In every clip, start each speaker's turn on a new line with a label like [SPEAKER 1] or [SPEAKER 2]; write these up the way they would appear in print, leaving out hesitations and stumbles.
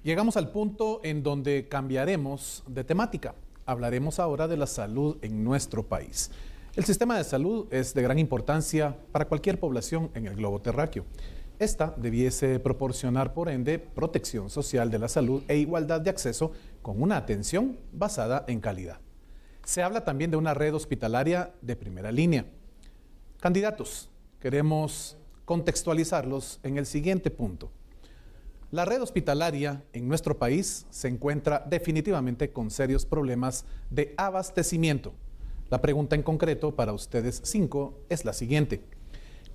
[SPEAKER 1] Llegamos al punto en donde cambiaremos de temática. Hablaremos ahora de la salud en nuestro país. El sistema de salud es de gran importancia para cualquier población en el globo terráqueo. Esta debiese proporcionar, por ende, protección social de la salud e igualdad de acceso con una atención basada en calidad. Se habla también de una red hospitalaria de primera línea. Candidatos, queremos contextualizarlos en el siguiente punto. La red hospitalaria en nuestro país se encuentra definitivamente con serios problemas de abastecimiento. La pregunta en concreto para ustedes 5 es la siguiente.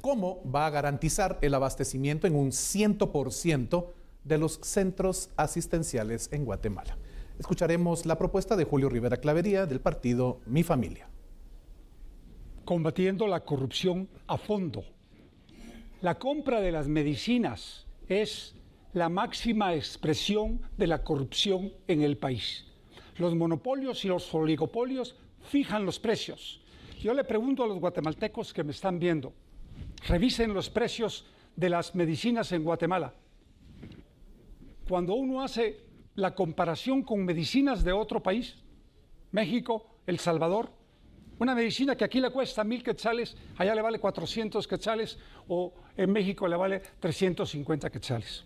[SPEAKER 1] ¿Cómo va a garantizar el abastecimiento en un 100% de los centros asistenciales en Guatemala? Escucharemos la propuesta de Julio Rivera Clavería del partido Mi Familia.
[SPEAKER 2] Combatiendo la corrupción a fondo. La compra de las medicinas es la máxima expresión de la corrupción en el país. Los monopolios y los oligopolios fijan los precios. Yo le pregunto a los guatemaltecos que me están viendo, revisen los precios de las medicinas en Guatemala. Cuando uno hace la comparación con medicinas de otro país, México, El Salvador, una medicina que aquí le cuesta 1,000 quetzales, allá le vale 400 quetzales o en México le vale 350 quetzales.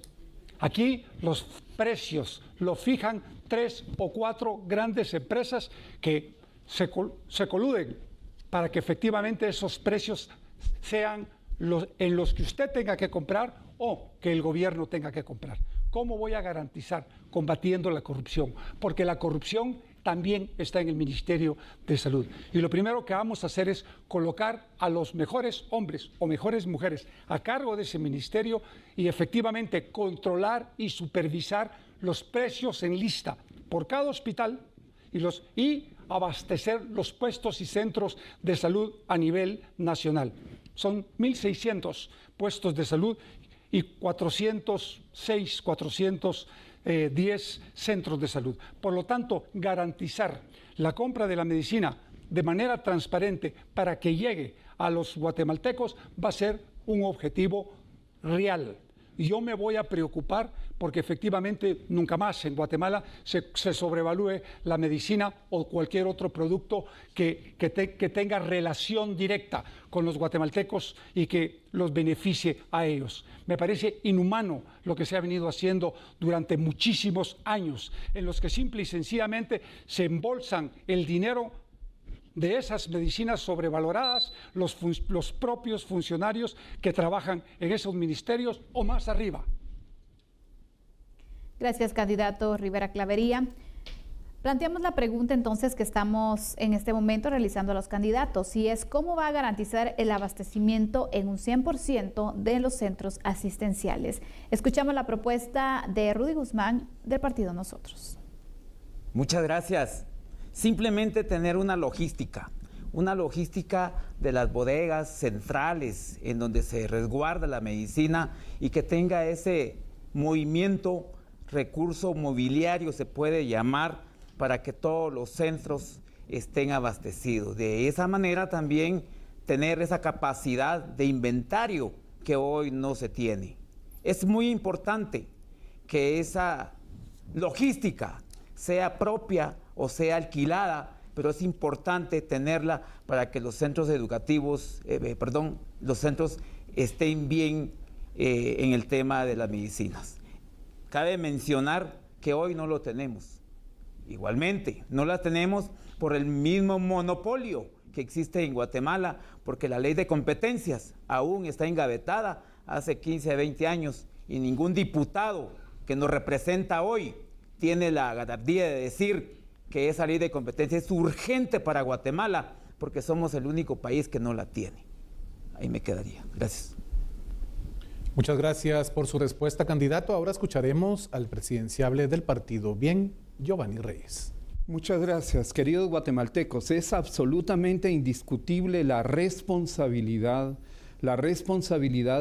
[SPEAKER 2] Aquí los precios los fijan 3 o 4 grandes empresas que se coluden para que efectivamente esos precios sean en los que usted tenga que comprar o que el gobierno tenga que comprar. ¿Cómo voy a garantizar? Combatiendo la corrupción, porque la corrupción también está en el Ministerio de Salud. Y lo primero que vamos a hacer es colocar a los mejores hombres o mejores mujeres a cargo de ese ministerio y efectivamente controlar y supervisar los precios en lista por cada hospital y abastecer los puestos y centros de salud a nivel nacional. Son 1,600 puestos de salud y 410 centros de salud. Por lo tanto, garantizar la compra de la medicina de manera transparente para que llegue a los guatemaltecos va a ser un objetivo real. Yo me voy a preocupar porque efectivamente nunca más en Guatemala se sobrevalúe la medicina o cualquier otro producto que tenga relación directa con los guatemaltecos y que los beneficie a ellos. Me parece inhumano lo que se ha venido haciendo durante muchísimos años, en los que simple y sencillamente se embolsan el dinero de esas medicinas sobrevaloradas los propios funcionarios que trabajan en esos ministerios o más arriba.
[SPEAKER 3] Gracias, candidato Rivera Clavería. Planteamos la pregunta entonces que estamos en este momento realizando a los candidatos y es ¿cómo va a garantizar el abastecimiento en un 100% de los centros asistenciales? Escuchamos la propuesta de Rudy Guzmán del partido Nosotros.
[SPEAKER 4] Muchas gracias. Simplemente tener una logística de las bodegas centrales en donde se resguarda la medicina y que tenga ese movimiento, recurso mobiliario se puede llamar, para que todos los centros estén abastecidos. De esa manera también tener esa capacidad de inventario que hoy no se tiene. Es muy importante que esa logística sea propia o sea alquilada, pero es importante tenerla para que los centros educativos, los centros estén bien en el tema de las medicinas. Cabe mencionar que hoy no lo tenemos. Igualmente, no la tenemos por el mismo monopolio que existe en Guatemala, porque la ley de competencias aún está engavetada hace 15 a 20 años y ningún diputado que nos representa hoy tiene la gallardía de decir que esa ley de competencia es urgente para Guatemala, porque somos el único país que no la tiene. Ahí me quedaría. Gracias.
[SPEAKER 1] Muchas gracias por su respuesta, candidato. Ahora escucharemos al presidenciable del partido Bien, Giovanni Reyes.
[SPEAKER 5] Muchas gracias, queridos guatemaltecos. Es absolutamente indiscutible la responsabilidad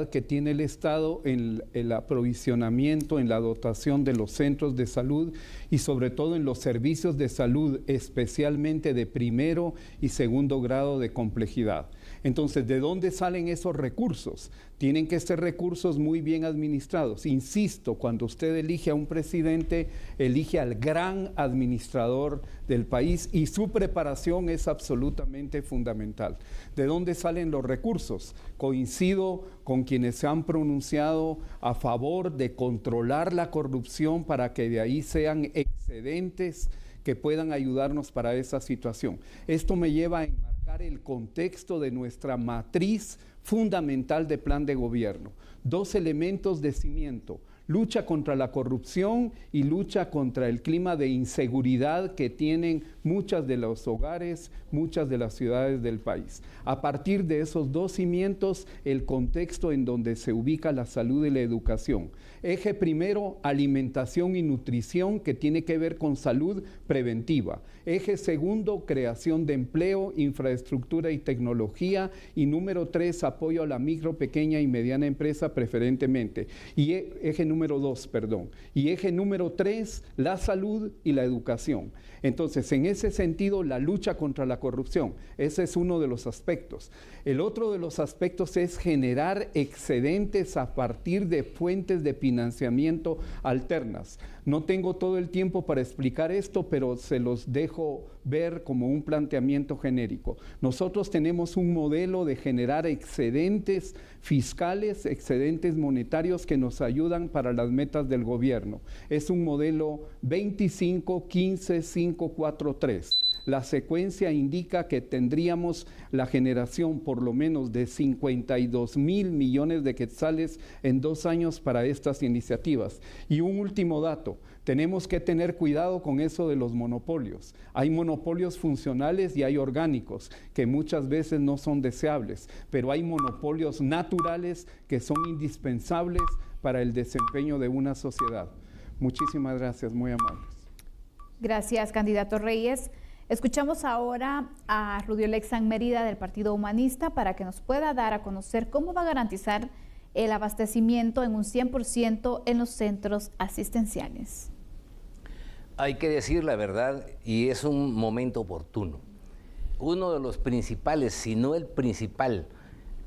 [SPEAKER 5] que tiene el Estado en el aprovisionamiento, en la dotación de los centros de salud y sobre todo en los servicios de salud, especialmente de primero y segundo grado de complejidad. Entonces, ¿de dónde salen esos recursos? Tienen que ser recursos muy bien administrados. Insisto, cuando usted elige a un presidente, elige al gran administrador del país y su preparación es absolutamente fundamental. ¿De dónde salen los recursos? Coincido con quienes se han pronunciado a favor de controlar la corrupción para que de ahí sean excedentes que puedan ayudarnos para esa situación. Esto me lleva a enmarcar el contexto de nuestra matriz fundamental de plan de gobierno. 2 elementos de cimiento: lucha contra la corrupción y lucha contra el clima de inseguridad que tienen muchas de los hogares, muchas de las ciudades del país. A partir de esos 2 cimientos, el contexto en donde se ubica la salud y la educación. Eje primero, alimentación y nutrición, que tiene que ver con salud preventiva. Eje segundo, creación de empleo, infraestructura y tecnología. Y número 3, apoyo a la micro, pequeña y mediana empresa preferentemente. Y eje número 2, perdón. Y eje número 3, la salud y la educación. Entonces, en ese sentido, la lucha contra la corrupción, ese es uno de los aspectos. El otro de los aspectos es generar excedentes a partir de fuentes de financiamiento alternas. No tengo todo el tiempo para explicar esto, pero se los dejo ver como un planteamiento genérico. Nosotros tenemos un modelo de generar excedentes fiscales, excedentes monetarios que nos ayudan para las metas del gobierno. Es un modelo 25-15-5-4-3. La secuencia indica que tendríamos la generación por lo menos de 52,000 millones de quetzales en 2 años para estas iniciativas. Y un último dato: tenemos que tener cuidado con eso de los monopolios. Hay monopolios funcionales y hay orgánicos, que muchas veces no son deseables, pero hay monopolios naturales que son indispensables para el desempeño de una sociedad. Muchísimas gracias, muy amables.
[SPEAKER 3] Gracias, candidato Reyes. Escuchamos ahora a Rudiolexan Mérida del Partido Humanista para que nos pueda dar a conocer cómo va a garantizar el abastecimiento en un 100% en los centros asistenciales.
[SPEAKER 6] Hay que decir la verdad, y es un momento oportuno. Uno de los principales, si no el principal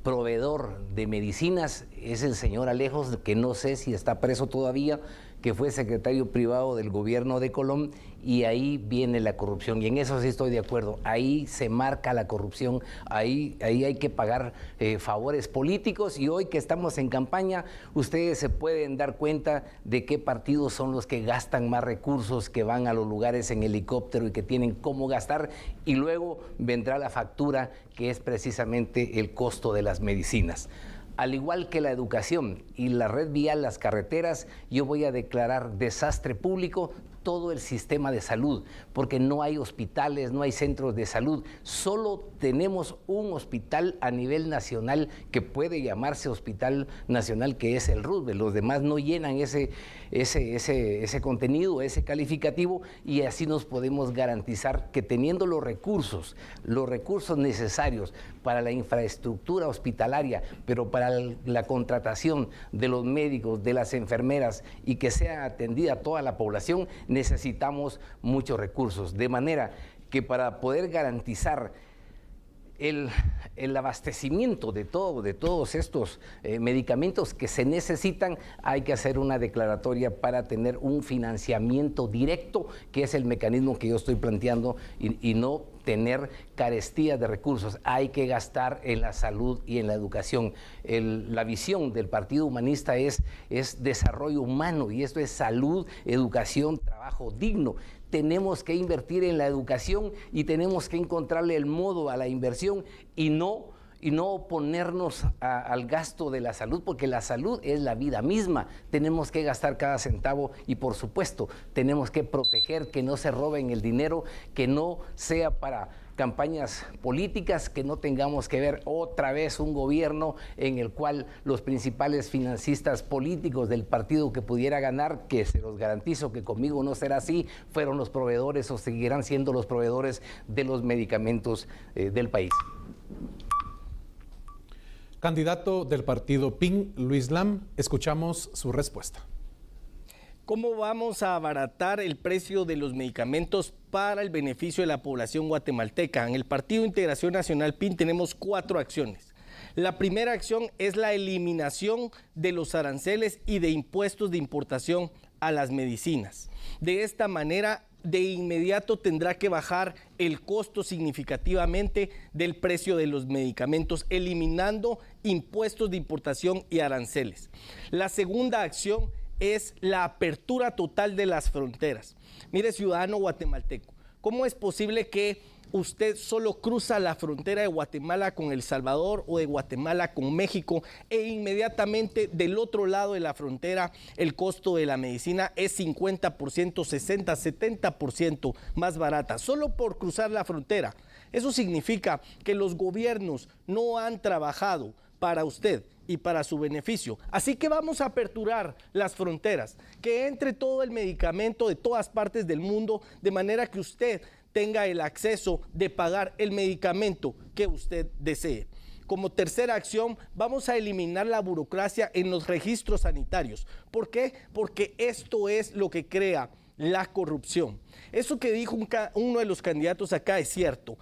[SPEAKER 6] proveedor de medicinas es el señor Alejos, que no sé si está preso todavía, que fue secretario privado del gobierno de Colón, y ahí viene la corrupción, y en eso sí estoy de acuerdo. Ahí se marca la corrupción, ahí hay que pagar favores políticos, y hoy que estamos en campaña, ustedes se pueden dar cuenta de qué partidos son los que gastan más recursos, que van a los lugares en helicóptero y que tienen cómo gastar, y luego vendrá la factura, que es precisamente el costo de las medicinas. Al igual que la educación y la red vial, las carreteras, yo voy a declarar desastre público todo el sistema de salud, porque no hay hospitales, no hay centros de salud, solo tenemos un hospital a nivel nacional que puede llamarse Hospital Nacional, que es el Roosevelt. Los demás no llenan ese contenido, ese calificativo, y así nos podemos garantizar que teniendo los recursos necesarios para la infraestructura hospitalaria, pero para la contratación de los médicos, de las enfermeras, y que sea atendida toda la población, necesitamos muchos recursos, de manera que para poder garantizar el abastecimiento de todos estos medicamentos que se necesitan, hay que hacer una declaratoria para tener un financiamiento directo, que es el mecanismo que yo estoy planteando, y no tener carestía de recursos. Hay que gastar en la salud y en la educación. La visión del Partido Humanista es desarrollo humano, y esto es salud, educación, trabajo digno. Tenemos que invertir en la educación y tenemos que encontrarle el modo a la inversión y no oponernos al gasto de la salud, porque la salud es la vida misma. Tenemos que gastar cada centavo y, por supuesto, tenemos que proteger que no se roben el dinero, que no sea para campañas políticas, que no tengamos que ver otra vez un gobierno en el cual los principales financistas políticos del partido que pudiera ganar, que se los garantizo que conmigo no será así, fueron los proveedores o seguirán siendo los proveedores de los medicamentos del país.
[SPEAKER 1] Candidato del partido PIN, Luis Lam, escuchamos su respuesta.
[SPEAKER 7] ¿Cómo vamos a abaratar el precio de los medicamentos para el beneficio de la población guatemalteca? En el Partido Integración Nacional PIN tenemos 4 acciones. La primera acción es la eliminación de los aranceles y de impuestos de importación a las medicinas. De esta manera, de inmediato tendrá que bajar el costo significativamente del precio de los medicamentos, eliminando impuestos de importación y aranceles. La segunda acción es la apertura total de las fronteras. Mire, ciudadano guatemalteco, ¿cómo es posible que usted solo cruza la frontera de Guatemala con El Salvador o de Guatemala con México e inmediatamente del otro lado de la frontera el costo de la medicina es 50%, 60%, 70% más barata, solo por cruzar la frontera? Eso significa que los gobiernos no han trabajado para usted y para su beneficio. Así que vamos a aperturar las fronteras, que entre todo el medicamento de todas partes del mundo, de manera que usted tenga el acceso de pagar el medicamento que usted desee. Como tercera acción, vamos a eliminar la burocracia en los registros sanitarios. ¿Por qué? Porque esto es lo que crea la corrupción. Eso que dijo uno de los candidatos acá es cierto.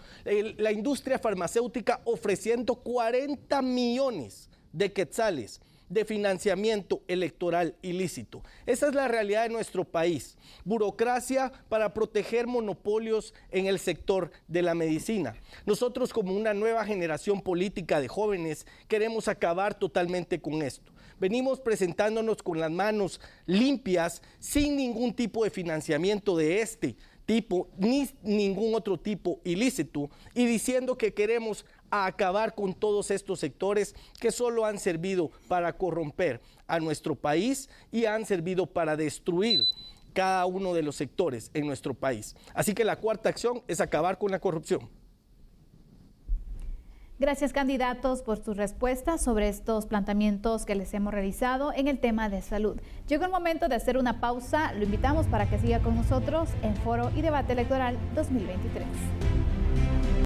[SPEAKER 7] La industria farmacéutica ofreciendo 40 millones de quetzales de financiamiento electoral ilícito. Esa es la realidad de nuestro país. Burocracia para proteger monopolios en el sector de la medicina. Nosotros, como una nueva generación política de jóvenes, queremos acabar totalmente con esto. Venimos presentándonos con las manos limpias, sin ningún tipo de financiamiento de este tipo, ni ningún otro tipo ilícito, y diciendo que queremos acabar con todos estos sectores que solo han servido para corromper a nuestro país y han servido para destruir cada uno de los sectores en nuestro país. Así que la cuarta acción es acabar con la corrupción.
[SPEAKER 3] Gracias, candidatos, por sus respuestas sobre estos planteamientos que les hemos realizado en el tema de salud. Llegó el momento de hacer una pausa. Lo invitamos para que siga con nosotros en Foro y Debate Electoral 2023.